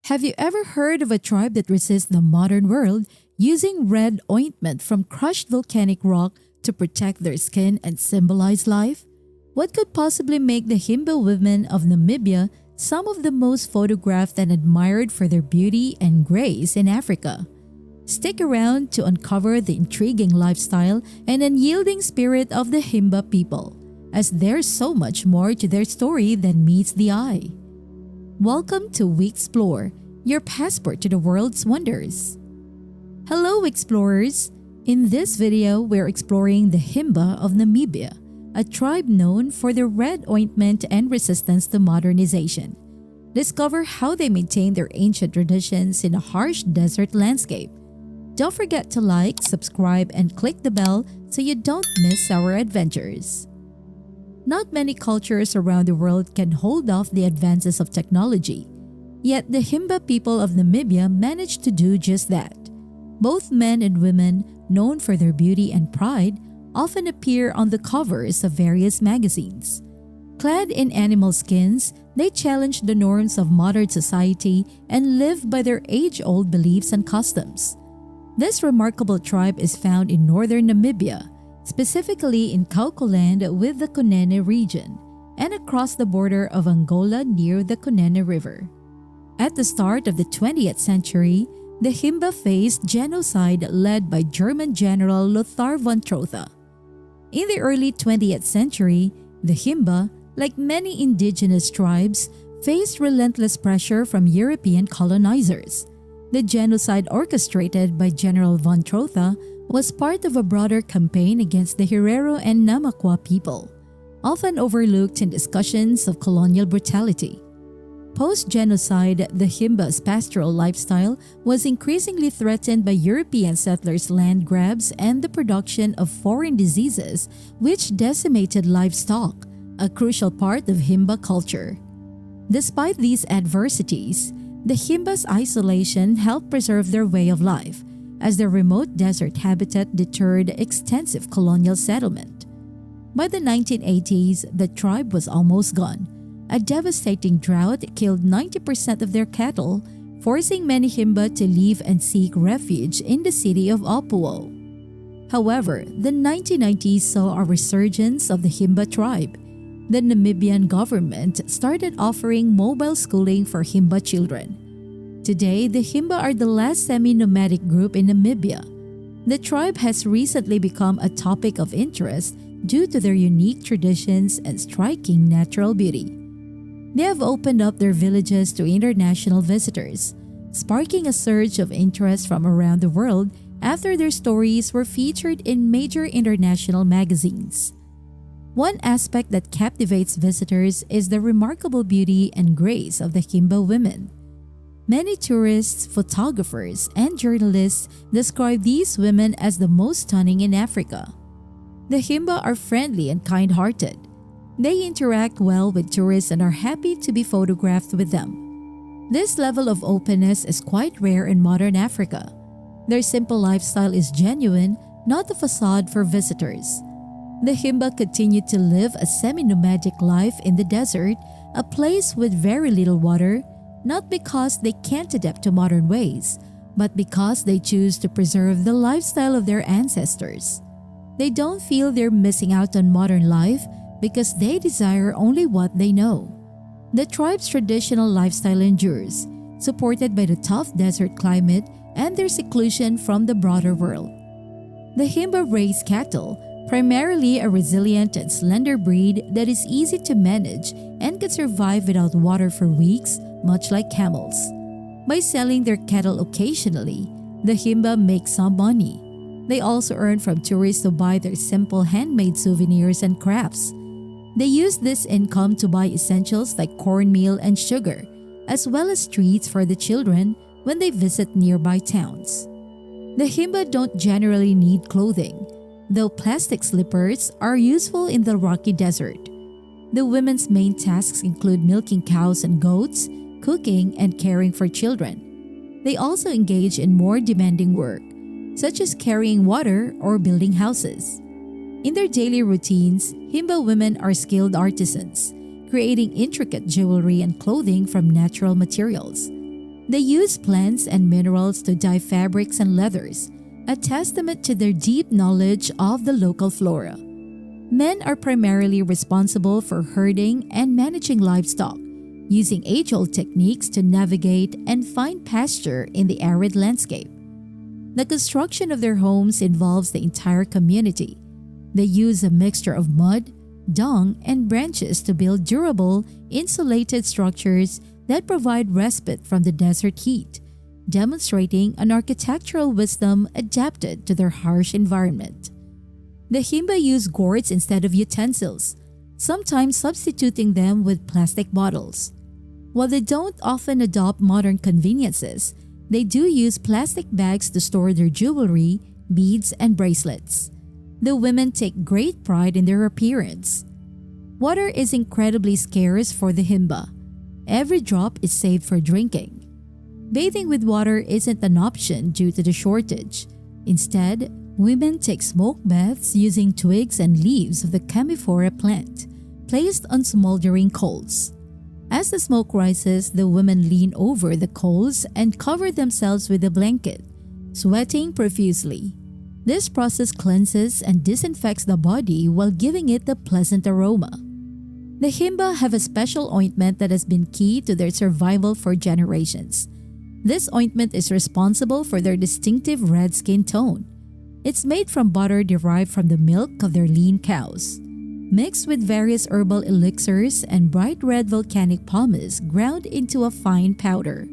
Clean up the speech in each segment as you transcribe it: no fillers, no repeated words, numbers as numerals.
Have you ever heard of a tribe that resists the modern world using red ointment from crushed volcanic rock to protect their skin and symbolize life? What could possibly make the Himba women of Namibia some of the most photographed and admired for their beauty and grace in Africa? Stick around to uncover the intriguing lifestyle and unyielding spirit of the Himba people, as there's so much more to their story than meets the eye. Welcome to We Explore, your passport to the world's wonders. Hello explorers! In this video, we're exploring the Himba of Namibia, a tribe known for their red ointment and resistance to modernization. Discover how they maintain their ancient traditions in a harsh desert landscape. Don't forget to like, subscribe, and click the bell so you don't miss our adventures. Not many cultures around the world can hold off the advances of technology. Yet the Himba people of Namibia managed to do just that. Both men and women, known for their beauty and pride, often appear on the covers of various magazines. Clad in animal skins, they challenge the norms of modern society and live by their age-old beliefs and customs. This remarkable tribe is found in northern Namibia, specifically in Kaukoland with the Kunene region, and across the border of Angola near the Kunene River. At the start of the 20th century, the Himba faced genocide led by German General Lothar von Trotha. In the early 20th century, the Himba, like many indigenous tribes, faced relentless pressure from European colonizers. The genocide orchestrated by General von Trotha was part of a broader campaign against the Herero and Namakwa people, often overlooked in discussions of colonial brutality. Post-genocide, the Himba's pastoral lifestyle was increasingly threatened by European settlers' land grabs and the production of foreign diseases which decimated livestock, a crucial part of Himba culture. Despite these adversities, the Himba's isolation helped preserve their way of life, as their remote desert habitat deterred extensive colonial settlement. By the 1980s, the tribe was almost gone. A devastating drought killed 90% of their cattle, forcing many Himba to leave and seek refuge in the city of Opuo. However, the 1990s saw a resurgence of the Himba tribe. The Namibian government started offering mobile schooling for Himba children. Today, the Himba are the last semi-nomadic group in Namibia. The tribe has recently become a topic of interest due to their unique traditions and striking natural beauty. They have opened up their villages to international visitors, sparking a surge of interest from around the world after their stories were featured in major international magazines. One aspect that captivates visitors is the remarkable beauty and grace of the Himba women. Many tourists, photographers, and journalists describe these women as the most stunning in Africa. The Himba are friendly and kind-hearted. They interact well with tourists and are happy to be photographed with them. This level of openness is quite rare in modern Africa. Their simple lifestyle is genuine, not a facade for visitors. The Himba continue to live a semi-nomadic life in the desert, a place with very little water, not because they can't adapt to modern ways, but because they choose to preserve the lifestyle of their ancestors. They don't feel they're missing out on modern life because they desire only what they know. The tribe's traditional lifestyle endures, supported by the tough desert climate and their seclusion from the broader world. The Himba raise cattle, primarily a resilient and slender breed that is easy to manage and can survive without water for weeks, much like camels. By selling their cattle occasionally, the Himba make some money. They also earn from tourists who buy their simple handmade souvenirs and crafts. They use this income to buy essentials like cornmeal and sugar, as well as treats for the children when they visit nearby towns. The Himba don't generally need clothing, though plastic slippers are useful in the rocky desert. The women's main tasks include milking cows and goats, cooking, and caring for children. They also engage in more demanding work, such as carrying water or building houses. In their daily routines, Himba women are skilled artisans, creating intricate jewelry and clothing from natural materials. They use plants and minerals to dye fabrics and leathers, a testament to their deep knowledge of the local flora. Men are primarily responsible for herding and managing livestock, using age-old techniques to navigate and find pasture in the arid landscape. The construction of their homes involves the entire community. They use a mixture of mud, dung, and branches to build durable, insulated structures that provide respite from the desert heat, demonstrating an architectural wisdom adapted to their harsh environment. The Himba use gourds instead of utensils, sometimes substituting them with plastic bottles. While they don't often adopt modern conveniences, they do use plastic bags to store their jewelry, beads, and bracelets. The women take great pride in their appearance. Water is incredibly scarce for the Himba. Every drop is saved for drinking. Bathing with water isn't an option due to the shortage. Instead, women take smoke baths using twigs and leaves of the Camphora plant, placed on smoldering coals. As the smoke rises, the women lean over the coals and cover themselves with a blanket, sweating profusely. This process cleanses and disinfects the body while giving it a pleasant aroma. The Himba have a special ointment that has been key to their survival for generations. This ointment is responsible for their distinctive red skin tone. It's made from butter derived from the milk of their lean cows, mixed with various herbal elixirs and bright red volcanic pumice ground into a fine powder.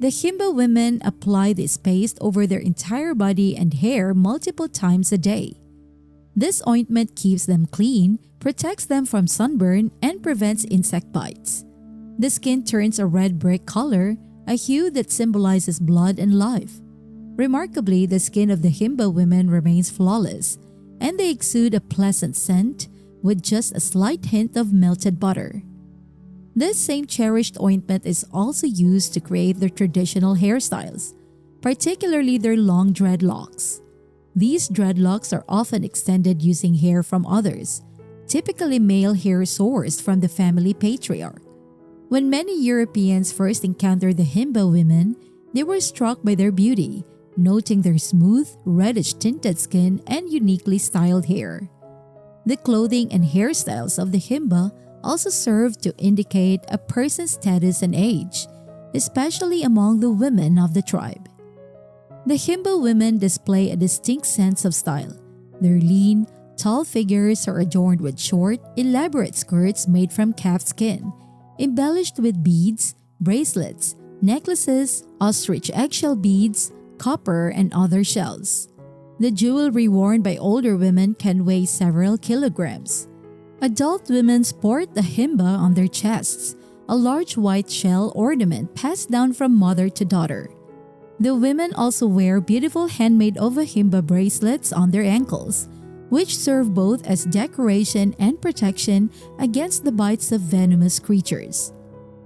The Himba women apply this paste over their entire body and hair multiple times a day. This ointment keeps them clean, protects them from sunburn, and prevents insect bites. The skin turns a red brick color, a hue that symbolizes blood and life. Remarkably, the skin of the Himba women remains flawless, and they exude a pleasant scent with just a slight hint of melted butter. This same cherished ointment is also used to create their traditional hairstyles, particularly their long dreadlocks. These dreadlocks are often extended using hair from others, typically male hair sourced from the family patriarch. When many Europeans first encountered the Himba women, they were struck by their beauty, noting their smooth, reddish-tinted skin and uniquely styled hair. The clothing and hairstyles of the Himba also serve to indicate a person's status and age, especially among the women of the tribe. The Himba women display a distinct sense of style. Their lean, tall figures are adorned with short, elaborate skirts made from calf skin, embellished with beads, bracelets, necklaces, ostrich eggshell beads, copper, and other shells. The jewelry worn by older women can weigh several kilograms. Adult women sport the Himba on their chests, a large white shell ornament passed down from mother to daughter. The women also wear beautiful handmade Himba bracelets on their ankles, which serve both as decoration and protection against the bites of venomous creatures.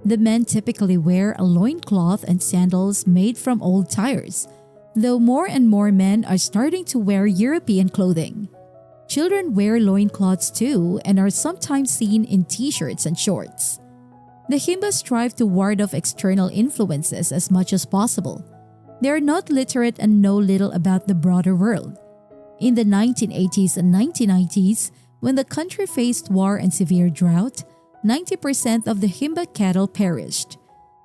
The men typically wear a loincloth and sandals made from old tires, though more and more men are starting to wear European clothing. Children wear loincloths too and are sometimes seen in t-shirts and shorts. The Himba strive to ward off external influences as much as possible. They are not literate and know little about the broader world. In the 1980s and 1990s, when the country faced war and severe drought, 90% of the Himba cattle perished.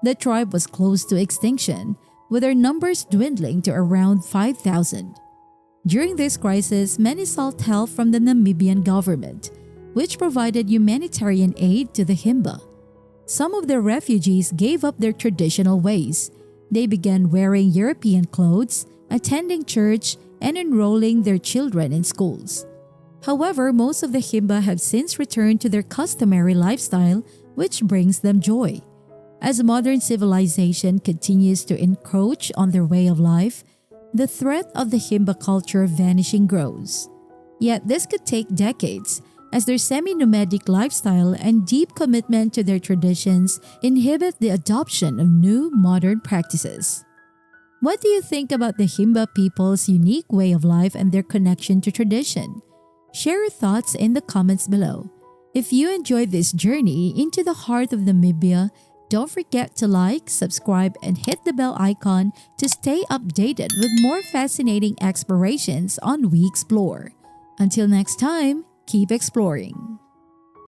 The tribe was close to extinction, with their numbers dwindling to around 5,000. During this crisis, many sought help from the Namibian government, which provided humanitarian aid to the Himba. Some of the refugees gave up their traditional ways. They began wearing European clothes, attending church, and enrolling their children in schools. However, most of the Himba have since returned to their customary lifestyle, which brings them joy. As modern civilization continues to encroach on their way of life, the threat of the Himba culture vanishing grows. Yet this could take decades, as their semi-nomadic lifestyle and deep commitment to their traditions inhibit the adoption of new modern practices. What do you think about the Himba people's unique way of life and their connection to tradition? Share your thoughts in the comments below. If you enjoyed this journey into the heart of Namibia, Don't forget to like, subscribe, and hit the bell icon to stay updated with more fascinating explorations on We Explore. Until next time, keep exploring.